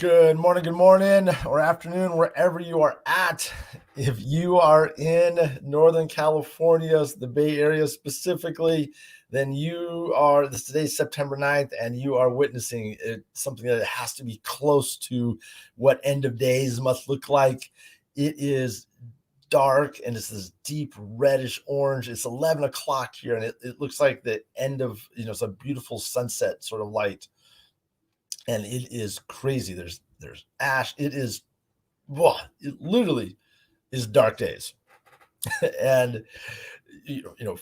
Good morning, or afternoon, wherever you are at. If you are in Northern California, the Bay Area specifically, then today's September 9th, and you are witnessing something that has to be close to what end of days must look like. It is dark and it's this deep reddish orange. It's 11 o'clock here, and it looks like the end of, it's a beautiful sunset sort of light. And it is crazy. There's ash. It literally is dark days. And you know,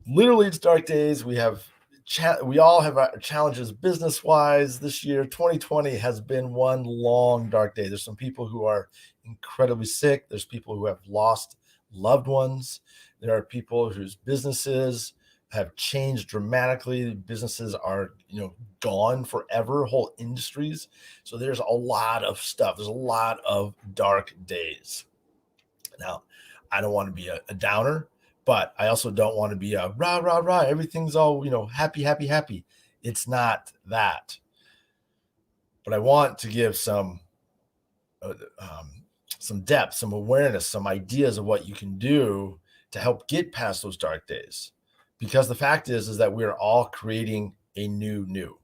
literally it's dark days. We all have our challenges business wise this year. 2020 has been one long dark day. There's some people who are incredibly sick. There's people who have lost loved ones. There are people whose businesses have changed dramatically. Businesses are, gone forever, whole industries. So there's a lot of stuff. There's a lot of dark days. Now, I don't want to be a downer, but I also don't want to be a rah, rah, rah. Everything's all, happy, happy, happy. It's not that. But I want to give some depth, some awareness, some ideas of what you can do to help get past those dark days. Because the fact is that we are all creating a new.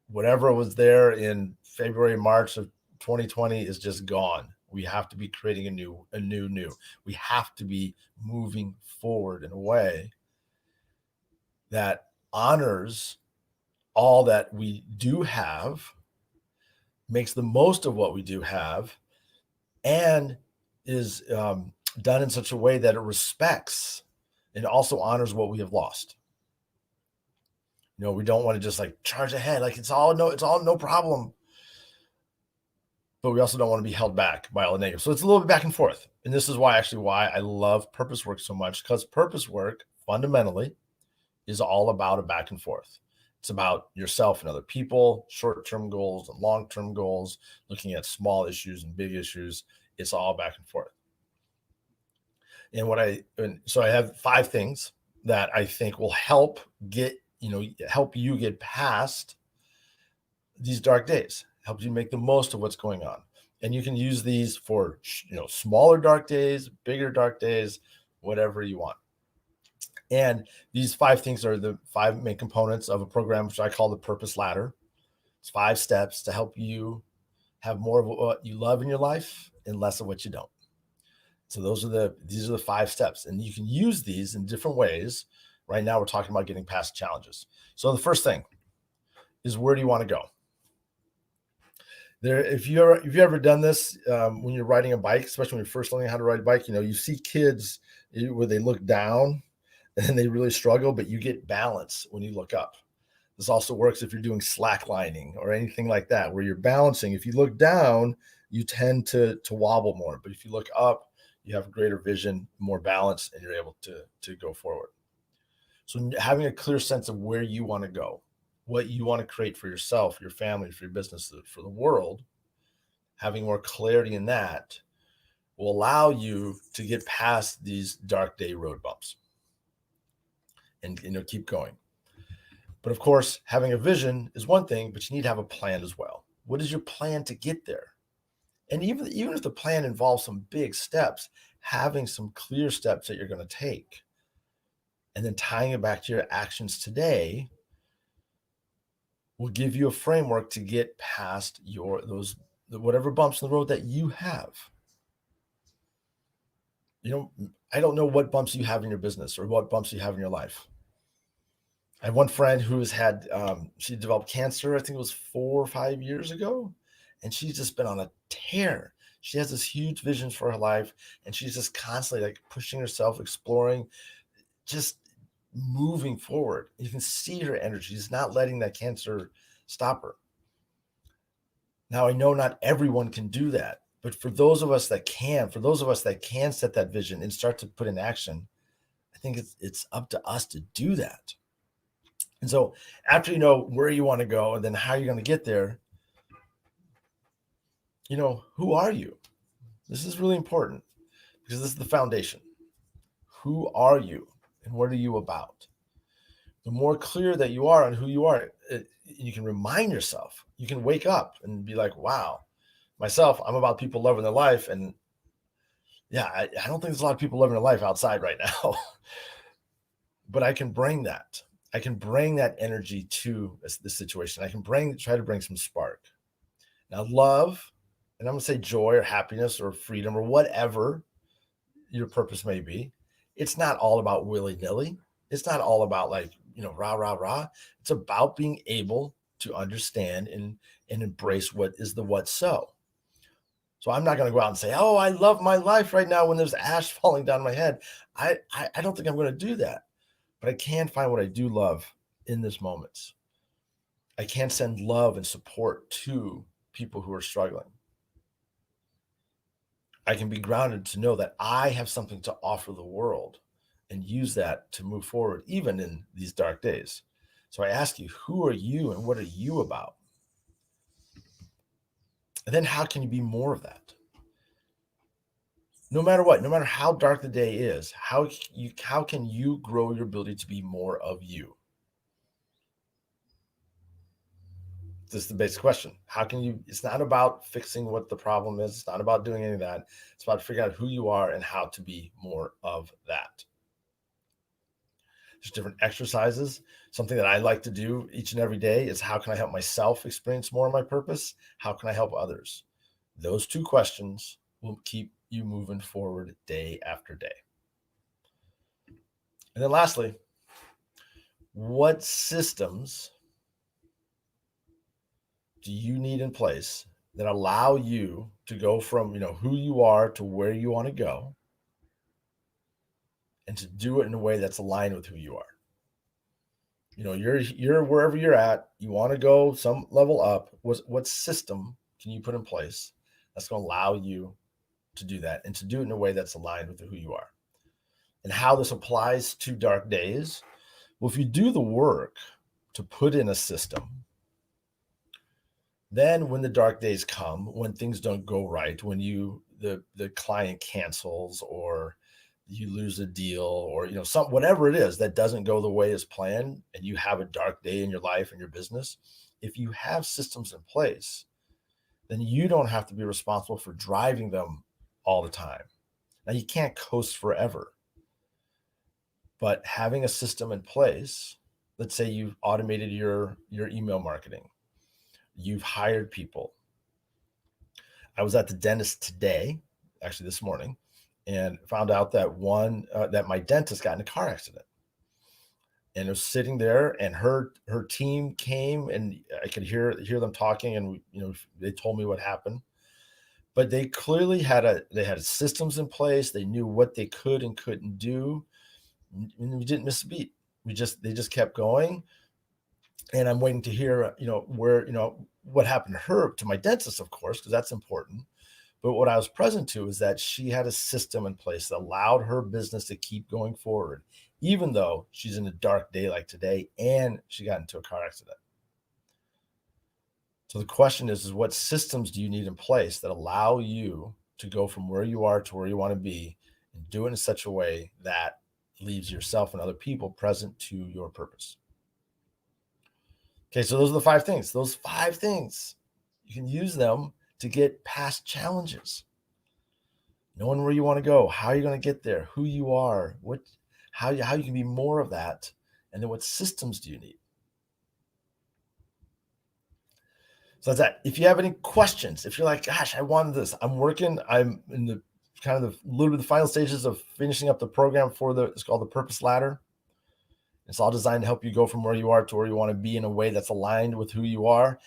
Whatever was there in February, March of 2020 is just gone. We have to be creating a new. We have to be moving forward in a way that honors all that we do have, makes the most of what we do have, and is done in such a way that it respects and also honors what we have lost. We don't want to just like charge ahead, like it's all no problem. But we also don't want to be held back by all the negative. So it's a little bit back and forth. And this is why I love purpose work so much, because purpose work fundamentally is all about a back and forth. It's about yourself and other people, short-term goals and long-term goals, looking at small issues and big issues. It's all back and forth. And so I have 5 things that I think will help you get past these dark days, helps you make the most of what's going on. And you can use these for, smaller dark days, bigger dark days, whatever you want. And these 5 things are the 5 main components of a program, which I call the Purpose Ladder. It's 5 steps to help you have more of what you love in your life and less of what you don't. So these are the 5 steps, and you can use these in different ways. Right now, we're talking about getting past challenges. So the first thing is, where do you want to go? If you've ever done this, when you're riding a bike, especially when you're first learning how to ride a bike, you see kids where they look down and they really struggle, but you get balance when you look up. This also works if you're doing slacklining or anything like that, where you're balancing. If you look down, you tend to wobble more, but if you look up, you have greater vision, more balance, and you're able to go forward. So having a clear sense of where you want to go, what you want to create for yourself, your family, for your business, for the world, having more clarity in that will allow you to get past these dark day road bumps and keep going. But of course, having a vision is one thing, but you need to have a plan as well. What is your plan to get there? And even if the plan involves some big steps, having some clear steps that you're going to take, and then tying it back to your actions today, will give you a framework to get past whatever bumps in the road that you have. I don't know what bumps you have in your business or what bumps you have in your life. I have one friend who has had, she developed cancer, I think it was 4 or 5 years ago, and she's just been on a tear. She has this huge vision for her life, and she's just constantly like pushing herself, exploring, just moving forward. You can see her energy. She's not letting that cancer stop her. Now, I know not everyone can do that, but for those of us that can set that vision and start to put in action, I think it's up to us to do that. And so after you know where you want to go and then how you're going to get there, who are you? This is really important because this is the foundation. Who are you and what are you about? The more clear that you are on who you are, You can remind yourself, you can wake up and be like, wow, myself, I'm about people loving their life. And yeah, I don't think there's a lot of people living their life outside right now, but I can bring that. I can bring that energy to this situation. I can try to bring some spark. Now, love, and I'm going to say joy or happiness or freedom or whatever your purpose may be. It's not all about willy nilly. It's not all about like, rah, rah, rah. It's about being able to understand and embrace what is the what so. So I'm not going to go out and say, oh, I love my life right now when there's ash falling down my head. I don't think I'm going to do that, but I can find what I do love in this moment. I can send love and support to people who are struggling. I can be grounded to know that I have something to offer the world and use that to move forward, even in these dark days. So I ask you, who are you and what are you about? And then how can you be more of that? No matter what, no matter how dark the day is, how can you grow your ability to be more of you? This is the basic question. How can you? It's not about fixing what the problem is. It's not about doing any of that. It's about figuring out who you are and how to be more of that. There's different exercises. Something that I like to do each and every day is how can I help myself experience more of my purpose? How can I help others? Those two questions will keep you moving forward day after day. And then lastly, what systems do you need in place that allow you to go from, who you are to where you want to go, and to do it in a way that's aligned with who you are? You're wherever you're at, you want to go some level up. What system can you put in place that's going to allow you to do that and to do it in a way that's aligned with who you are? And how this applies to dark days. Well, if you do the work to put in a system, then when the dark days come, when things don't go right, when the client cancels or you lose a deal, or whatever it is that doesn't go the way as planned, and you have a dark day in your life and your business, if you have systems in place, then you don't have to be responsible for driving them all the time. Now, you can't coast forever, but having a system in place, let's say you've automated your email marketing, you've hired people. I was at the dentist today, actually this morning, and found out that that my dentist got in a car accident, and was sitting there, and her team came, and I could hear them talking, and they told me what happened. But they clearly had systems in place. They knew what they could and couldn't do, and we didn't miss a beat. They just kept going. And I'm waiting to hear, where, what happened to her, to my dentist, of course, because that's important. But what I was present to is that she had a system in place that allowed her business to keep going forward, even though she's in a dark day like today and she got into a car accident. So the question is what systems do you need in place that allow you to go from where you are to where you want to be, and do it in such a way that leaves yourself and other people present to your purpose? Okay, so those are the 5 things. Those 5 things, you can use them to get past challenges. Knowing where you want to go, how you're going to get there, who you are, how you can be more of that, and then what systems do you need? So that's that. If you have any questions, if you're like, gosh, I wanted this, I'm in the kind of little bit of the final stages of finishing up the program it's called the Purpose Ladder. It's all designed to help you go from where you are to where you want to be in a way that's aligned with who you are.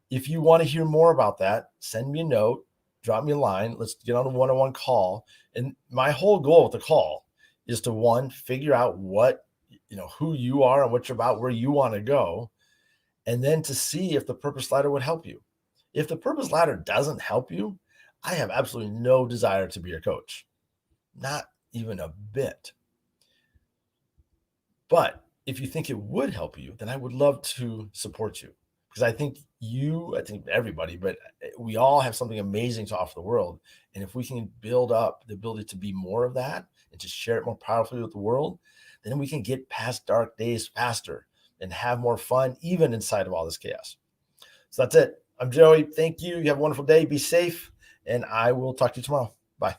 If you want to hear more about that, send me a note, drop me a line. Let's get on a one-on-one call. And my whole goal with the call is to, one, figure out who you are and what you're about, where you want to go, and then to see if the Purpose Ladder would help you. If the Purpose Ladder doesn't help you, I have absolutely no desire to be your coach. Not even a bit. But if you think it would help you, then I would love to support you, because I think everybody, but we all have something amazing to offer the world. And if we can build up the ability to be more of that and to share it more powerfully with the world, then we can get past dark days faster. and have more fun, even inside of all this chaos. So that's it. I'm Joey. Thank you. You have a wonderful day. Be safe. And I will talk to you tomorrow. Bye.